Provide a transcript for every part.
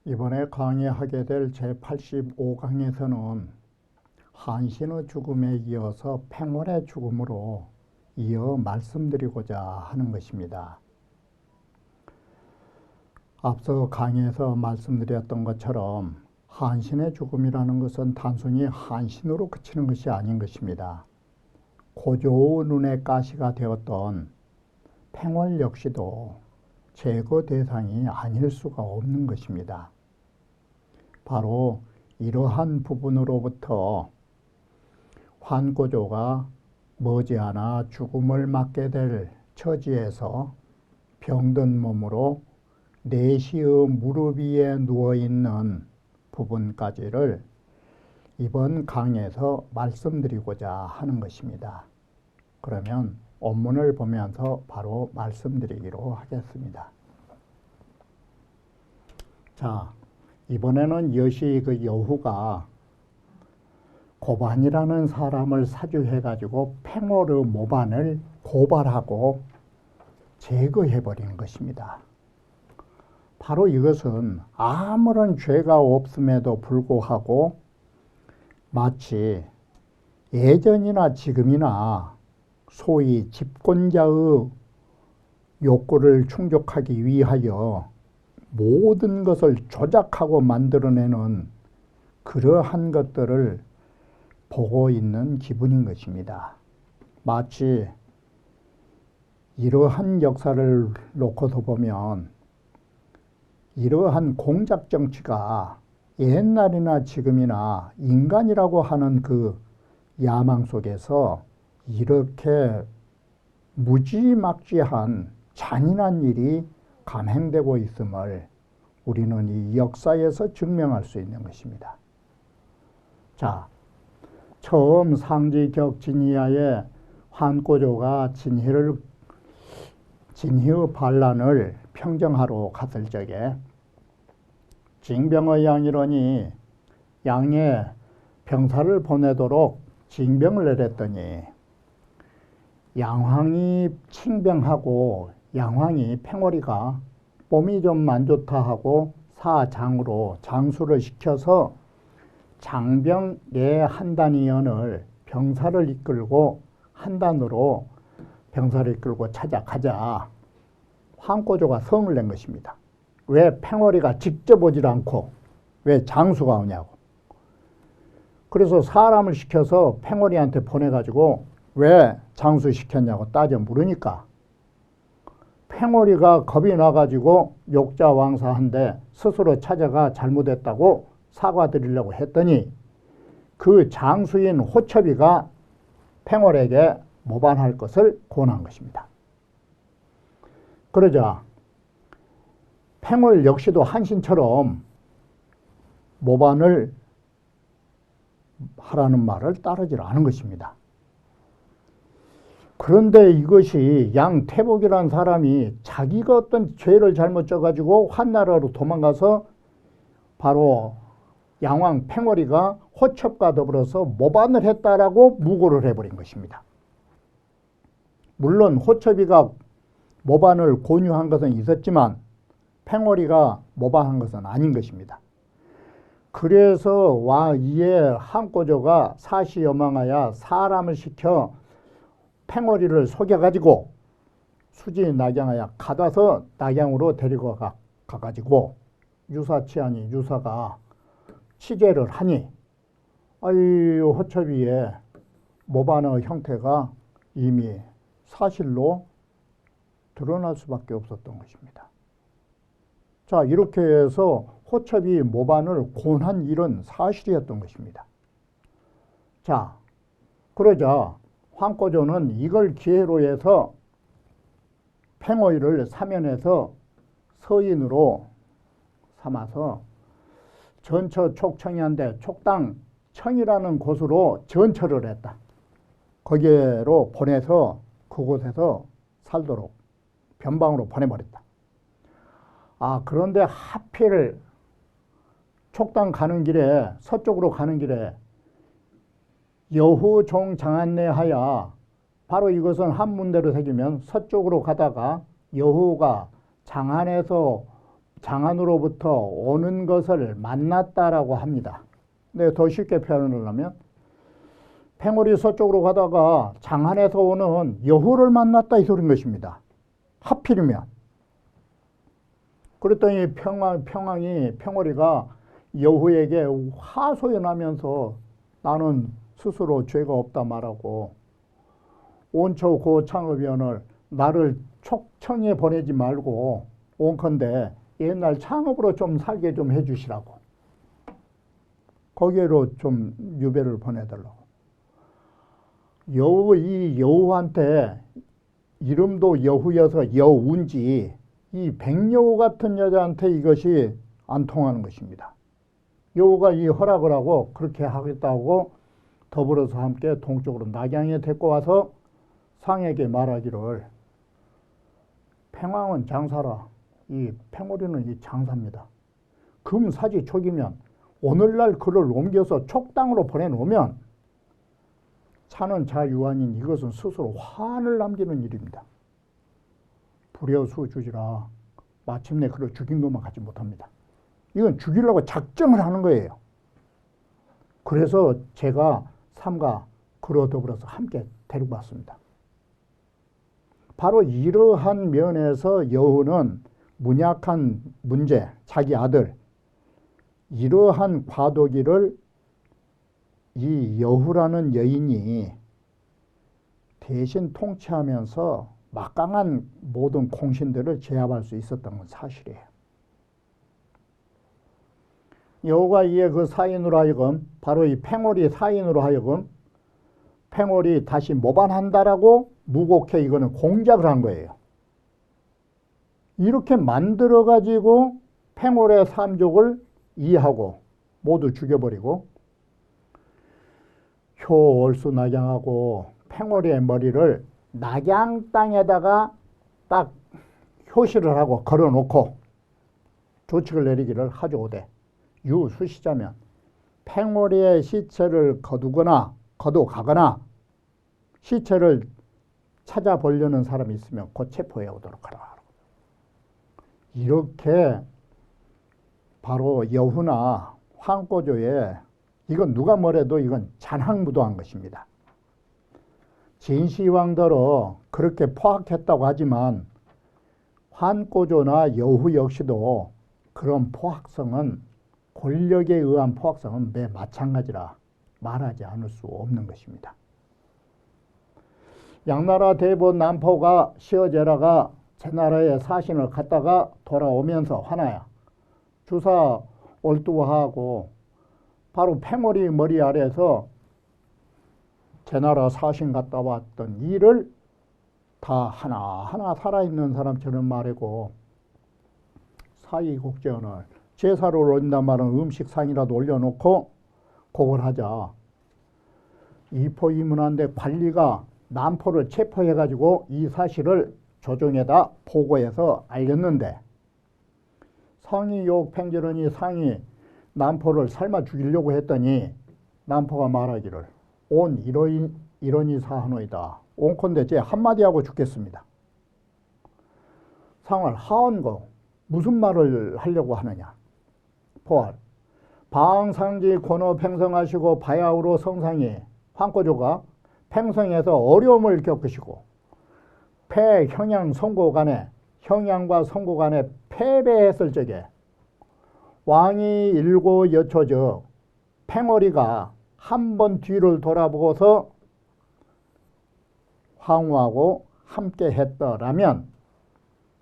이번에 강의하게 될 제85강에서는 한신의 죽음에 이어서 팽월의 죽음으로 이어 말씀드리고자 하는 것입니다. 앞서 강의에서 말씀드렸던 것처럼 한신의 죽음이라는 것은 단순히 한신으로 그치는 것이 아닌 것입니다. 고조의 눈의 가시가 되었던 팽월 역시도 제거 대상이 아닐 수가 없는 것입니다. 바로 이러한 부분으로부터 환고조가 머지않아 죽음을 맞게 될 처지에서 병든 몸으로 내시의 무릎 위에 누워있는 부분까지를 이번 강의에서 말씀드리고자 하는 것입니다. 그러면 원문을 보면서 바로 말씀드리기로 하겠습니다. 자, 이번에는 여시 그 여후가 고반이라는 사람을 사주해가지고 팽월의 모반을 고발하고 제거해버린 것입니다. 바로 이것은 아무런 죄가 없음에도 불구하고 마치 예전이나 지금이나 소위 집권자의 욕구를 충족하기 위하여 모든 것을 조작하고 만들어내는 그러한 것들을 보고 있는 기분인 것입니다. 마치 이러한 역사를 놓고서 보면 이러한 공작 정치가 옛날이나 지금이나 인간이라고 하는 그 야망 속에서 이렇게 무지막지한 잔인한 일이 감행되고 있음을 우리는 이 역사에서 증명할 수 있는 것입니다. 자, 처음 상지격 진희야의 환고조가 진희의 반란을 평정하러 갔을 적에 징병의 양이러니 양의 병사를 보내도록 징병을 내렸더니 양황이 칭병하고 양황이 팽월이가 몸이 좀 안 좋다 하고 사장으로 장수를 시켜서 장병 내 한단위원을 병사를 이끌고 한단으로 병사를 이끌고 찾아가자. 환고조가 성을 낸 것입니다. 왜 팽월이가 직접 오질 않고 왜 장수가 오냐고. 그래서 사람을 시켜서 팽월이한테 보내가지고 왜 장수시켰냐고 따져 물으니까 팽월이가 겁이 나가지고 욕자왕사한데 스스로 찾아가 잘못했다고 사과드리려고 했더니 그 장수인 호첩이가 팽월에게 모반할 것을 권한 것입니다. 그러자 팽월 역시도 한신처럼 모반을 하라는 말을 따르질 않은 것입니다. 그런데 이것이 양태복이라는 사람이 자기가 어떤 죄를 잘못 져가지고 환나라로 도망가서 바로 양왕 팽월이가 호첩과 더불어서 모반을 했다라고 무고를 해버린 것입니다. 물론 호첩이가 모반을 권유한 것은 있었지만 팽월이가 모반한 것은 아닌 것입니다. 그래서 이에 한고조가 사시여망하여 사람을 시켜 팽월이를 속여가지고 수지 낙양하여 가둬서 낙양으로 데리고 가가지고 유사치하니 유사가 취재를 하니 호첩이의 모반의 형태가 이미 사실로 드러날 수밖에 없었던 것입니다. 자, 이렇게 해서 호첩이 모반을 권한 일은 사실이었던 것입니다. 자, 그러자 환고조는 이걸 기회로 해서 팽월이를 사면해서 서인으로 삼아서 전처 촉청이한데 촉당 청이라는 곳으로 전처를 했다. 거기로 보내서 그곳에서 살도록 변방으로 보내버렸다. 그런데 하필 촉당 가는 길에 서쪽으로 가는 길에 여후종 장안내하여 바로 이것은 한문대로 새기면 서쪽으로 가다가 여후가 장안에서 장안으로부터 오는 것을 만났다라고 합니다. 근데 더 쉽게 표현을 하면 팽월이 서쪽으로 가다가 장안에서 오는 여후를 만났다 이 소리인 것입니다. 하필이면. 그랬더니 팽월이가 여후에게 하소연하면서 나는 스스로 죄가 없다 말하고 온초 고 창업위원을 나를 촉청에 보내지 말고 온컨대 옛날 창업으로 좀 살게 좀 해주시라고. 거기로 좀 유배를 보내달라고. 이 여우한테 이름도 여후여서 여운지 이 백여우 같은 여자한테 이것이 안 통하는 것입니다. 여우가 이 허락을 하고 그렇게 하겠다고 더불어서 함께 동쪽으로 낙양에 데리고 와서 상에게 말하기를 팽왕은 장사라. 이 팽월이는 이 장사입니다. 금사지 촉이면 오늘날 그를 옮겨서 촉당으로 보내놓으면 차는 자유한인 이것은 스스로 환을 남기는 일입니다. 불여수 주지라. 마침내 그를 죽인 것만 가지 못합니다. 이건 죽이려고 작정을 하는 거예요. 그래서 제가 삼가 그로 더불어서 함께 데리고 왔습니다. 바로 이러한 면에서 여우는 문약한 문제, 자기 아들, 이러한 과도기를 이 여후라는 여인이 대신 통치하면서 막강한 모든 공신들을 제압할 수 있었던 건 사실이에요. 여우가 이에 그 사인으로 하여금 바로 이 팽월이 사인으로 하여금 팽월이 다시 모반한다라고 무곡해 이거는 공작을 한 거예요. 이렇게 만들어 가지고 팽월의 삼족을 이해하고 모두 죽여버리고 효월수 낙양하고 팽월의 머리를 낙양 땅에다가 딱 효시를 하고 걸어놓고 조칙을 내리기를 하조오되 유수시자면 팽월의 시체를 거두가거나 시체를 찾아보려는 사람이 있으면 곧 체포해 오도록 하라. 이렇게 바로 여후나 황꼬조에 이건 누가 뭐래도 이건 잔항무도한 것입니다. 진시황대로 그렇게 포악했다고 하지만 황꼬조나 여후 역시도 그런 포악성은 권력에 의한 포악성은 매 마찬가지라 말하지 않을 수 없는 것입니다. 양나라 대본 남포가 시어제라가 제나라에 사신을 갔다가 돌아오면서 화나야 주사 올두하고 바로 팽월이 머리 아래에서 제나라 사신 갔다 왔던 일을 다 하나하나 살아있는 사람처럼 말하고 사이국제언을 제사를 올린단 말은 음식상이라도 올려놓고 그걸 하자. 이포이문한데 관리가 남포를 체포해가지고 이 사실을 조정에다 보고해서 알렸는데 상이 욕팽절하니 상이 남포를 삶아 죽이려고 했더니 남포가 말하기를 온 이러니 사하노이다. 온컨대 제 한마디 하고 죽겠습니다. 상을 하언고 무슨 말을 하려고 하느냐. 포알 방상지 권어 팽성하시고 바야흐로 성상이 황꼬조가 팽성에서 어려움을 겪으시고 형양 선고 간에 형양과 선고 간에 패배했을 적에 왕이 일고 여초적 팽월이가 한 번 뒤를 돌아보고서 황후하고 함께 했더라면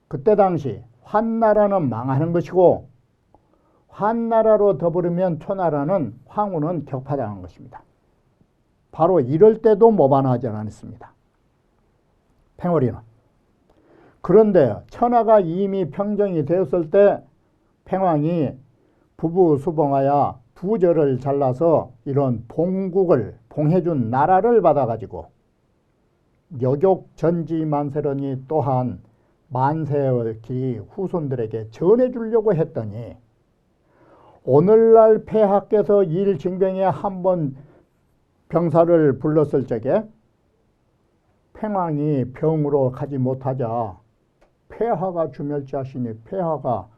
그때 당시 환나라는 망하는 것이고 환나라로 더불으면 초나라는 황후는 격파당한 것입니다. 바로 이럴 때도 모반하지 않았습니다. 팽월이는. 그런데 천하가 이미 평정이 되었을 때 팽왕이 부부수봉하여 부절을 잘라서 이런 봉국을 봉해준 나라를 받아가지고 여욕전지만세론이 또한 만세의 기 후손들에게 전해주려고 했더니 오늘날 폐하께서 일징병에 한번 병사를 불렀을 적에 팽왕이 병으로 가지 못하자 폐하가 주멸자시니 폐하가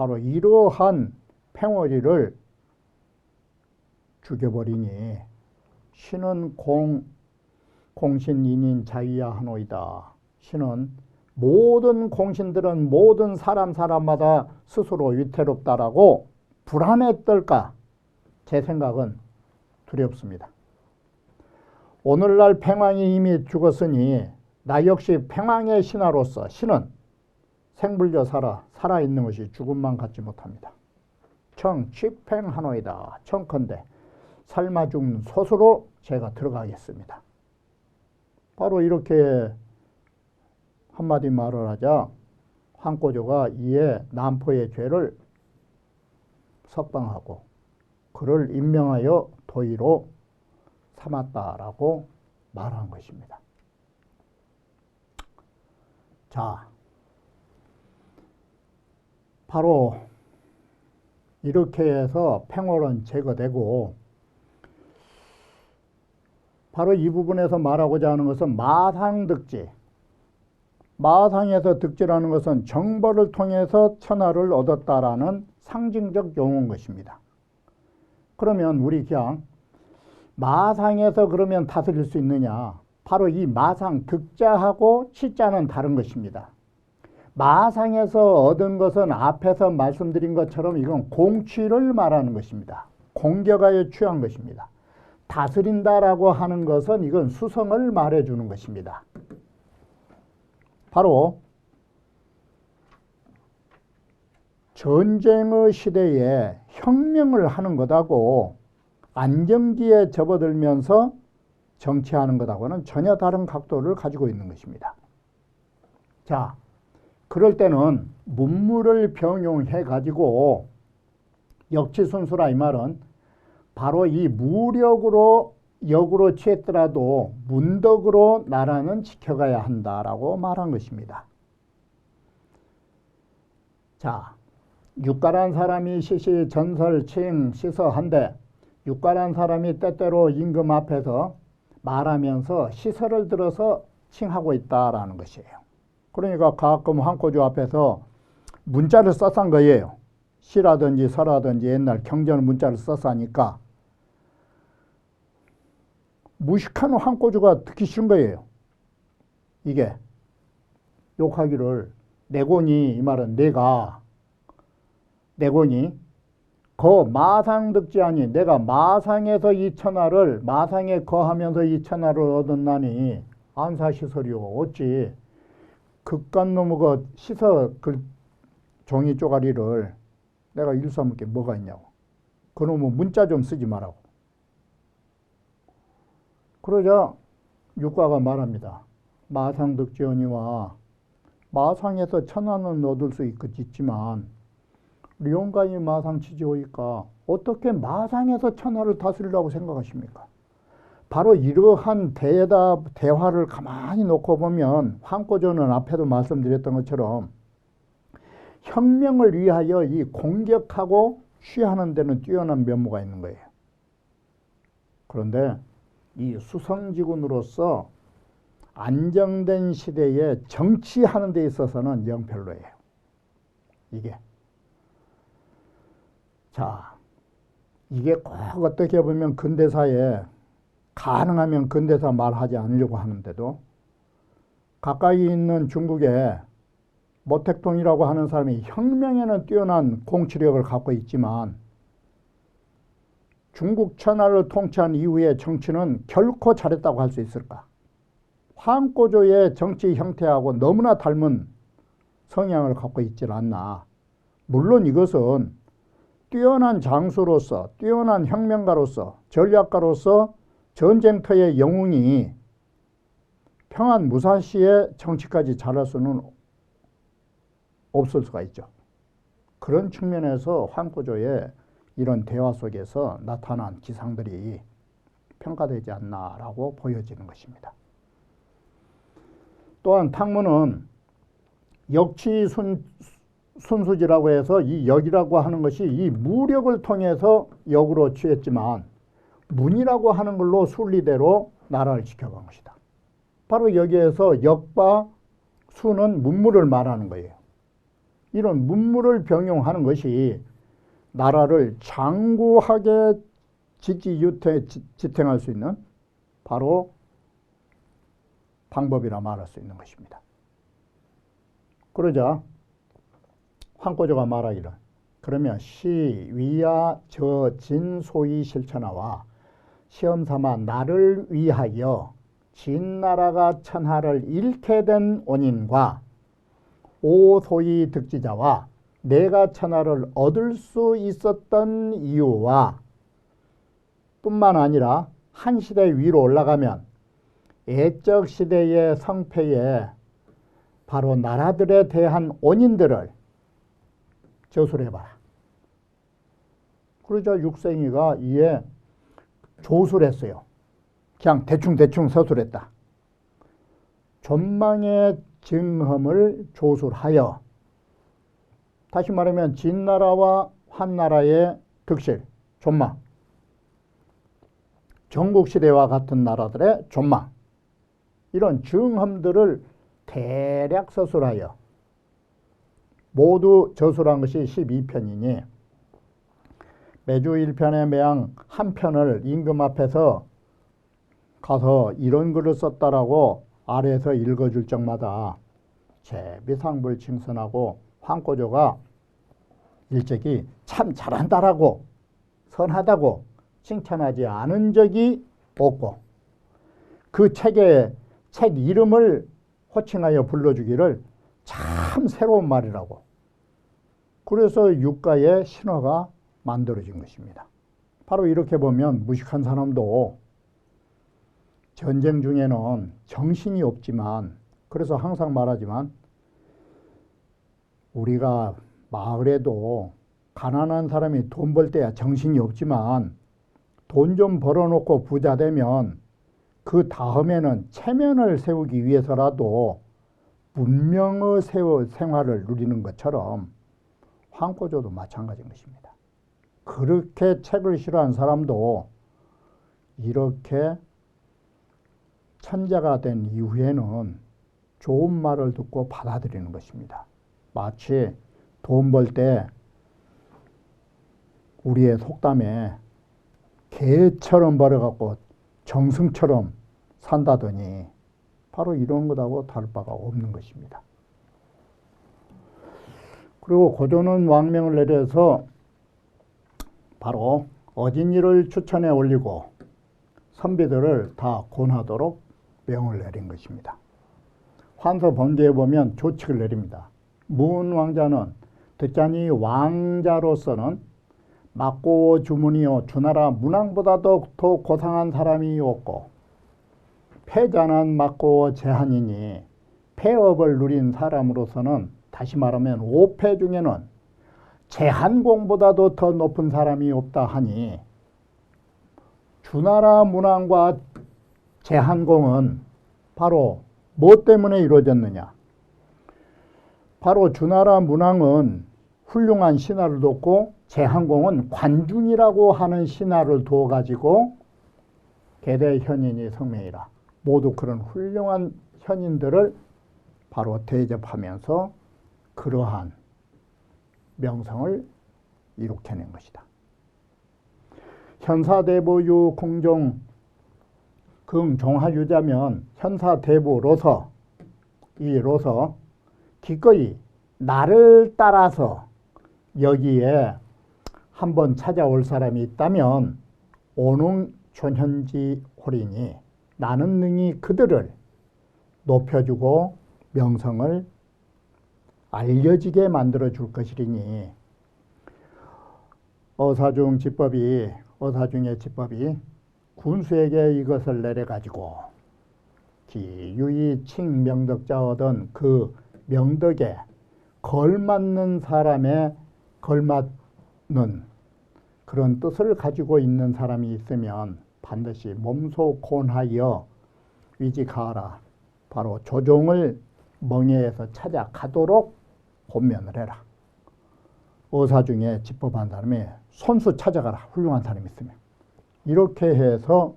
바로 이러한 팽어리를 죽여버리니 신은 공신인인 자유야 하노이다. 신은 모든 공신들은 모든 사람마다 스스로 위태롭다라고 불안에 떨까? 제 생각은 두렵습니다. 오늘날 팽왕이 이미 죽었으니 나 역시 팽왕의 신하로서 신은 생불려 살아있는 것이 죽음만 갖지 못합니다. 청취팽하노이다. 청컨대 삶아 죽는 소수로 제가 들어가겠습니다. 바로 이렇게 한마디 말을 하자 황꼬조가 이에 남포의 죄를 석방하고 그를 임명하여 도의로 삼았다라고 말한 것입니다. 자, 바로 이렇게 해서 팽월은 제거되고 바로 이 부분에서 말하고자 하는 것은 마상득지. 마상에서 득지라는 것은 정벌을 통해서 천하를 얻었다라는 상징적 용어인 것입니다. 그러면 우리 그냥 마상에서 그러면 다스릴 수 있느냐? 바로 이 마상 득자하고 치자는 다른 것입니다. 마상에서 얻은 것은 앞에서 말씀드린 것처럼 이건 공취를 말하는 것입니다. 공격하여 취한 것입니다. 다스린다라고 하는 것은 이건 수성을 말해주는 것입니다. 바로 전쟁의 시대에 혁명을 하는 것하고 안정기에 접어들면서 정치하는 것하고는 전혀 다른 각도를 가지고 있는 것입니다. 자, 그럴 때는 문물을 병용해 가지고 역치순수라 이 말은 바로 이 무력으로 역으로 취했더라도 문덕으로 나라는 지켜가야 한다라고 말한 것입니다. 자, 육가란 사람이 시시 전설 칭 시서한데 육가란 사람이 때때로 임금 앞에서 말하면서 시설을 들어서 칭하고 있다라는 것이에요. 그러니까 가끔 황꼬조 앞에서 문자를 써싼 거예요. 시라든지 서라든지 옛날 경전 문자를 써싸니까 무식한 황꼬조가 듣기 싫은 거예요. 이게 욕하기를 내고니 이 말은 내고니 거 마상득지하니 내가 마상에서 이 천하를 마상에 거하면서 이 천하를 얻었나니 안사시설이요 어찌 극간놈의 그 시서 그 종이 쪼가리를 내가 일삼을 게 뭐가 있냐고. 그놈은 문자 좀 쓰지 말라고. 그러자 육가가 말합니다. 마상득지언이와 마상에서 천하는 얻을 수 있지만 리온가이 마상치지오이까 어떻게 마상에서 천하를 다스리려고 생각하십니까? 바로 이러한 대화를 가만히 놓고 보면 황꼬조는 앞에도 말씀드렸던 것처럼 혁명을 위하여 이 공격하고 취하는 데는 뛰어난 면모가 있는 거예요. 그런데 이 수성지군으로서 안정된 시대에 정치하는 데 있어서는 영 별로예요. 이게. 자, 이게 꼭 어떻게 보면 근대사에 가능하면 근대사 말하지 않으려고 하는데도 가까이 있는 중국에 모택동이라고 하는 사람이 혁명에는 뛰어난 공치력을 갖고 있지만 중국 천하를 통치한 이후의 정치는 결코 잘했다고 할 수 있을까? 황꼬조의 정치 형태하고 너무나 닮은 성향을 갖고 있질 않나. 물론 이것은 뛰어난 장수로서, 뛰어난 혁명가로서, 전략가로서 전쟁터의 영웅이 평안 무사시의 정치까지 잘할 수는 없을 수가 있죠. 그런 측면에서 황꼬조의 이런 대화 속에서 나타난 기상들이 평가되지 않나라고 보여지는 것입니다. 또한 탕문은 역치순수지라고 해서 이 역이라고 하는 것이 이 무력을 통해서 역으로 취했지만 문이라고 하는 걸로 순리대로 나라를 지켜간 것이다. 바로 여기에서 역과 수는 문물을 말하는 거예요. 이런 문물을 병용하는 것이 나라를 장구하게 지탱할 수 있는 바로 방법이라 말할 수 있는 것입니다. 그러자 황꼬조가 말하기를 그러면 시 위야 저 진소위 실천하와 시험삼아 나를 위하여 진나라가 천하를 잃게 된 원인과 오소위 득지자와 내가 천하를 얻을 수 있었던 이유와 뿐만 아니라 한 시대 위로 올라가면 애적 시대의 성패에 바로 나라들에 대한 원인들을 저술해봐라. 그러자 육생이가 이에 조술했어요. 그냥 대충 서술했다. 전망의 증험을 조술하여 다시 말하면 진나라와 한나라의 득실, 전망, 전국시대와 같은 나라들의 전망 이런 증험들을 대략 서술하여 모두 저술한 것이 12편이니 매주 1편에 매양 한 편을 임금 앞에서 가서 이런 글을 썼다라고 아래에서 읽어줄 적마다 재비상불칭선하고 황꼬조가 일찍이 참 잘한다라고 선하다고 칭찬하지 않은 적이 없고 그 책 이름을 호칭하여 불러주기를 참 새로운 말이라고. 그래서 육가의 신화가 만들어진 것입니다. 바로 이렇게 보면 무식한 사람도 전쟁 중에는 정신이 없지만 그래서 항상 말하지만 우리가 마을에도 가난한 사람이 돈 벌 때야 정신이 없지만 돈 좀 벌어놓고 부자 되면 그 다음에는 체면을 세우기 위해서라도 문명의 생활을 누리는 것처럼 황꼬조도 마찬가지인 것입니다. 그렇게 책을 싫어하는 사람도 이렇게 천재가 된 이후에는 좋은 말을 듣고 받아들이는 것입니다. 마치 돈 벌 때 우리의 속담에 개처럼 벌어갖고 정승처럼 산다더니 바로 이런 것하고 다를 바가 없는 것입니다. 그리고 고조는 왕명을 내려서 바로 어진이를 추천해 올리고 선비들을 다 권하도록 명을 내린 것입니다. 환서 번개에 보면 조칙을 내립니다. 문 왕자는 듣자니 왕자로서는 막고 주문이요 주나라 문왕보다도 더 고상한 사람이 없고 패자는 막고 제한이니 패업을 누린 사람으로서는 다시 말하면 5패 중에는 제한공보다도 더 높은 사람이 없다 하니 주나라 문왕과 제한공은 바로 뭐 때문에 이루어졌느냐? 바로 주나라 문왕은 훌륭한 신하를 뒀고 제한공은 관중이라고 하는 신하를 두어가지고 계대 현인이 성명이라 모두 그런 훌륭한 현인들을 바로 대접하면서 그러한 명성을 이룩해낸 것이다. 현사대보유 공종 긍종하유자면 현사대보로서 이로서 기꺼이 나를 따라서 여기에 한번 찾아올 사람이 있다면 오능 존현지 홀이니 나는 능히 그들을 높여주고 명성을 알려지게 만들어 줄 것이리니 어사중의 지법이 군수에게 이것을 내려가지고 기유이 칭명덕자 얻은 그 명덕에 걸맞는 사람에 걸맞는 그런 뜻을 가지고 있는 사람이 있으면 반드시 몸소 곤하여 위직하라. 바로 조종을 멍에에서 찾아가도록 권면을 해라. 어사 중에 집법한 사람이 손수 찾아가라. 훌륭한 사람이 있으면. 이렇게 해서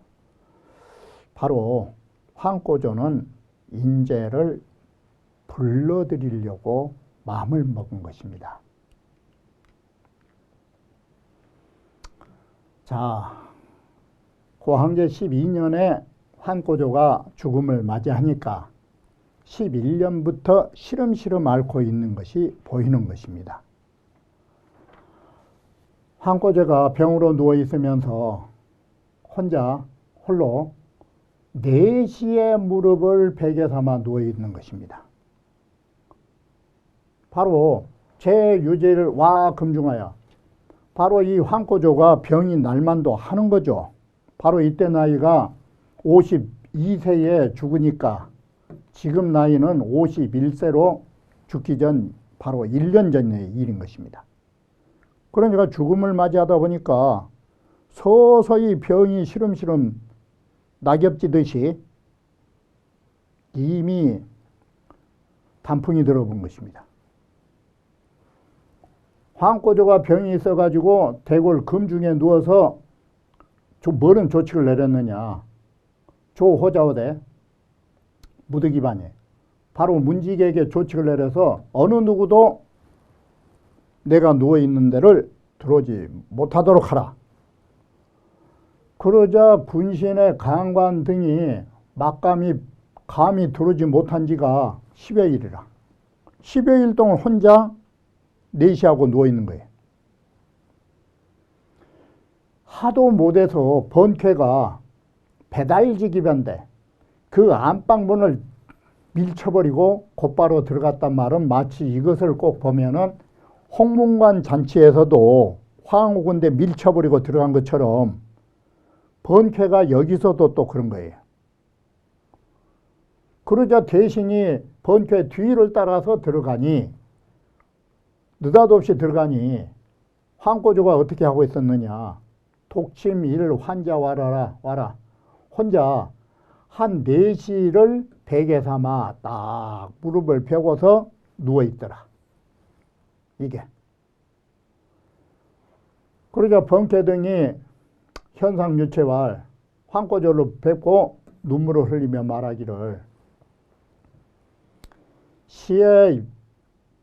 바로 황꼬조는 인재를 불러들이려고 마음을 먹은 것입니다. 자, 고항제 12년에 환꼬조가 죽음을 맞이하니까 11년부터 시름시름 앓고 있는 것이 보이는 것입니다. 환꼬조가 병으로 누워 있으면서 혼자 홀로 4시의 무릎을 베개 삼아 누워 있는 것입니다. 바로 제유제를 와 금중하여 바로 이 환꼬조가 병이 날만도 하는 거죠. 바로 이때 나이가 52세에 죽으니까 지금 나이는 51세로 죽기 전 바로 1년 전의 일인 것입니다. 그러니까 죽음을 맞이하다 보니까 서서히 병이 시름시름 낙엽지듯이 이미 단풍이 들어본 것입니다. 환꼬조가 병이 있어가지고 대궐 금중에 누워서 뭐는 조칙을 내렸느냐. 조호자호대 무득이반이 바로 문직에게 조칙을 내려서 어느 누구도 내가 누워있는 데를 들어오지 못하도록 하라. 그러자 군신의 강관 등이 감히 들어오지 못한 지가 10여일이라. 10여일 동안 혼자 내시하고 누워있는 거예요. 하도 못해서 번쾌가 배달지기변대 그 안방문을 밀쳐버리고 곧바로 들어갔단 말은 마치 이것을 꼭 보면은 홍문관 잔치에서도 황후군대 밀쳐버리고 들어간 것처럼 번쾌가 여기서도 또 그런 거예요. 그러자 대신이 번쾌 뒤를 따라서 들어가니 느닷없이 들어가니 환꼬조가 어떻게 하고 있었느냐. 독침일 환자 와라. 혼자 한 4시를 베개 삼아 딱 무릎을 펴고서 누워있더라. 이게. 그러자 번쾌 등이 현상유체왈 환꼬조를 뵙고 눈물을 흘리며 말하기를 시의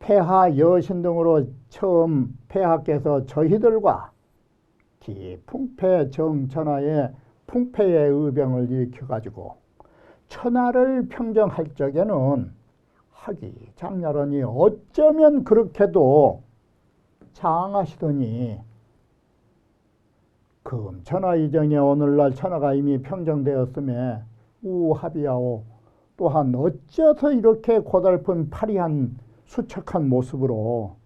폐하 여신 등으로 처음 폐하께서 저희들과 풍패 정천하에 풍패의 의병을 일으켜가지고 천하를 평정할 적에는 하기 장렬하니 어쩌면 그렇게도 장하시더니 금천하 이정에 오늘날 천하가 이미 평정되었음에 우합이하오 또한 어째서 이렇게 고달픈 파리한 수척한 모습으로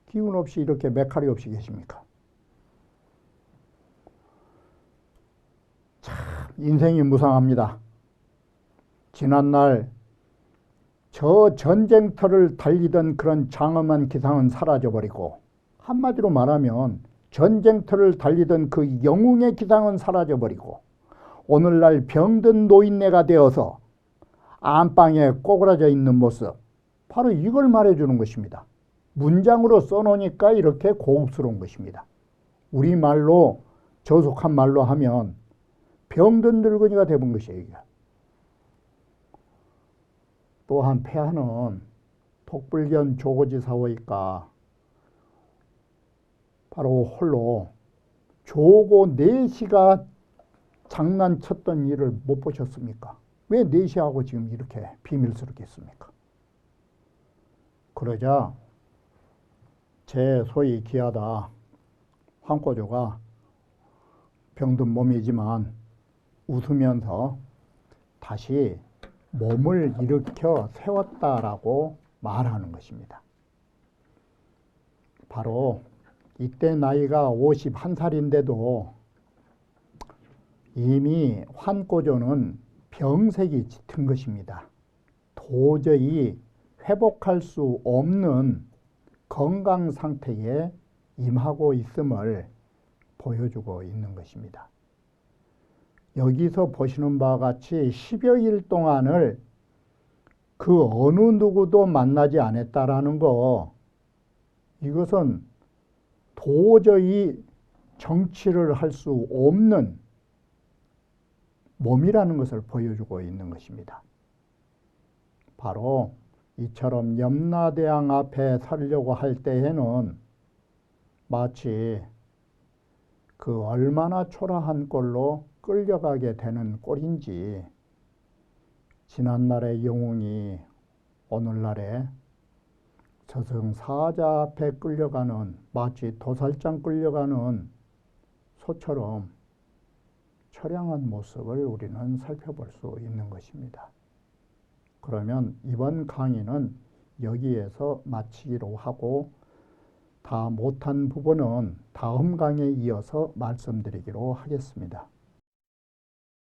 기운 없이 이렇게 메칼이 없이 계십니까? 참 인생이 무상합니다. 지난날 저 전쟁터를 달리던 그런 장엄한 기상은 사라져버리고 한마디로 말하면 전쟁터를 달리던 그 영웅의 기상은 사라져버리고 오늘날 병든 노인네가 되어서 안방에 꼬그라져 있는 모습 바로 이걸 말해주는 것입니다. 문장으로 써놓으니까 이렇게 고급스러운 것입니다. 우리말로 저속한 말로 하면 병든 늙은이가 되본 것이에요. 또한 폐하는 독불견 조고지사오이까 바로 홀로 조고 내시가 장난쳤던 일을 못 보셨습니까? 왜 내시하고 지금 이렇게 비밀스럽게 했습니까? 그러자 제 소위 귀하다 환꼬조가 병든 몸이지만 웃으면서 다시 몸을 일으켜 세웠다라고 말하는 것입니다. 바로 이때 나이가 51살인데도 이미 환꼬조는 병색이 짙은 것입니다. 도저히 회복할 수 없는 건강 상태에 임하고 있음을 보여주고 있는 것입니다. 여기서 보시는 바와 같이 10여일 동안을 그 어느 누구도 만나지 않았다라는 거, 이것은 도저히 정치를 할 수 없는 몸이라는 것을 보여주고 있는 것입니다. 바로 이처럼 염라대왕 앞에 서려고 할 때에는 마치 그 얼마나 초라한 꼴로 끌려가게 되는 꼴인지 지난날의 영웅이 오늘날에 저승사자 앞에 끌려가는 마치 도살장 끌려가는 소처럼 처량한 모습을 우리는 살펴볼 수 있는 것입니다. 그러면 이번 강의는 여기에서 마치기로 하고 다 못한 부분은 다음 강의에 이어서 말씀드리기로 하겠습니다.